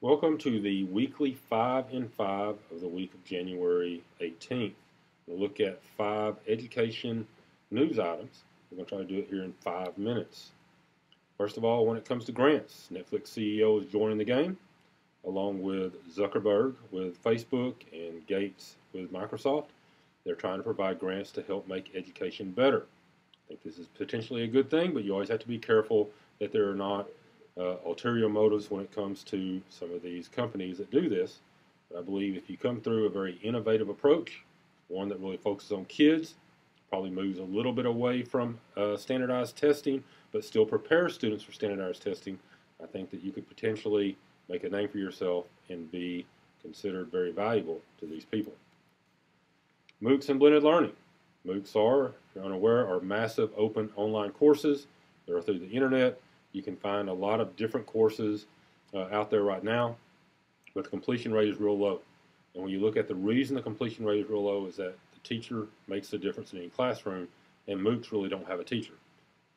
Welcome to the weekly 5 in 5 of the week of January 18th. We'll look at 5 education news items. We're going to try to do it here in 5 minutes. First of all, when it comes to grants, Netflix CEO is joining the game, along with Zuckerberg with Facebook and Gates with Microsoft. They're trying to provide grants to help make education better. I think this is potentially a good thing, but you always have to be careful that there are not ulterior motives when it comes to some of these companies that do this. But I believe if you come through a very innovative approach, one that really focuses on kids, probably moves a little bit away from standardized testing, but still prepares students for standardized testing, I think that you could potentially make a name for yourself and be considered very valuable to these people. MOOCs and blended learning. MOOCs are, if you're unaware, are massive open online courses that are through the internet. You can find a lot of different courses out there right now, but the completion rate is real low. And when you look at the reason the completion rate is real low is that the teacher makes the difference in any classroom, and MOOCs really don't have a teacher.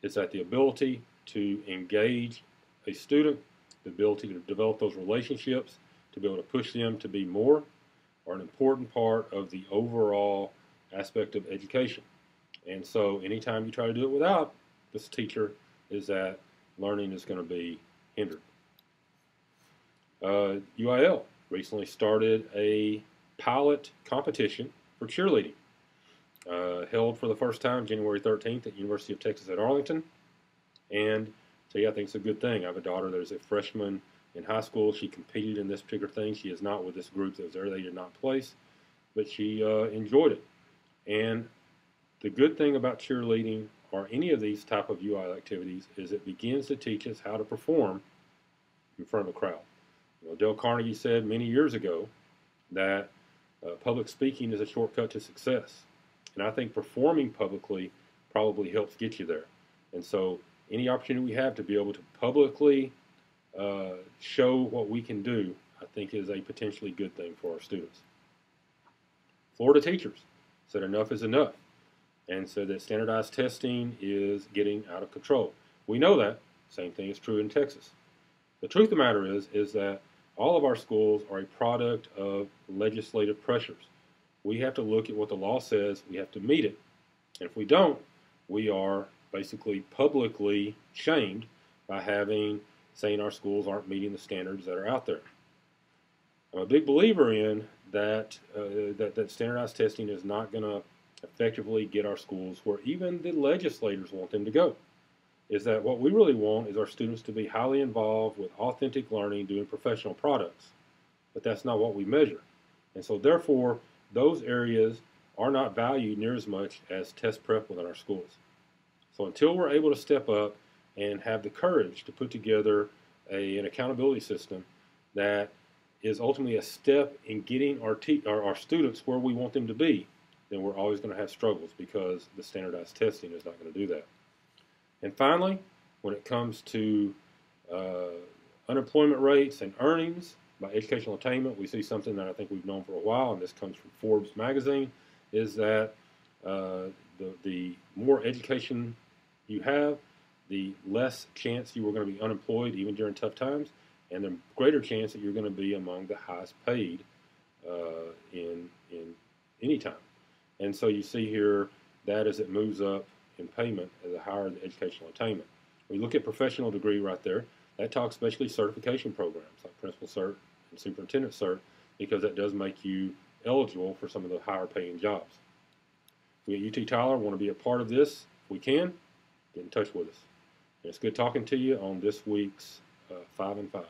It's at the ability to engage a student, the ability to develop those relationships, to be able to push them to be more, are an important part of the overall aspect of education. And so anytime you try to do it without this teacher, is that learning is going to be hindered. UIL recently started a pilot competition for cheerleading, held for the first time January 13th at University of Texas at Arlington. And so yeah, I think it's a good thing. I have a daughter that is a freshman in high school. She competed in this particular thing. She is not with this group that was there. They did not place, but she enjoyed it. And the good thing about cheerleading or any of these type of UIL activities is it begins to teach us how to perform in front of a crowd. Dale Carnegie said many years ago that public speaking is a shortcut to success. And I think performing publicly probably helps get you there. And so any opportunity we have to be able to publicly show what we can do, I think is a potentially good thing for our students. Florida teachers said enough is enough, and said that standardized testing is getting out of control. We know that. Same thing is true in Texas. The truth of the matter is that all of our schools are a product of legislative pressures. We have to look at what the law says. We have to meet it. And if we don't, we are basically publicly shamed by saying our schools aren't meeting the standards that are out there. I'm a big believer in that that standardized testing is not going to effectively get our schools where even the legislators want them to go. Is that what we really want is our students to be highly involved with authentic learning, doing professional products. But that's not what we measure. And so therefore, those areas are not valued near as much as test prep within our schools. So until we're able to step up and have the courage to put together an accountability system that is ultimately a step in getting our students where we want them to be, then we're always going to have struggles because the standardized testing is not going to do that. And finally, when it comes to unemployment rates and earnings by educational attainment, we see something that I think we've known for a while, and this comes from Forbes magazine, is that the more education you have, the less chance you are going to be unemployed even during tough times, and the greater chance that you're going to be among the highest paid in any time. And so you see here that as it moves up in payment, the higher the educational attainment. We look at professional degree right there. That talks basically certification programs like principal cert and superintendent cert, because that does make you eligible for some of the higher paying jobs. We at UT Tyler want to be a part of this. If we can, get in touch with us. And it's good talking to you on this week's 5 in 5.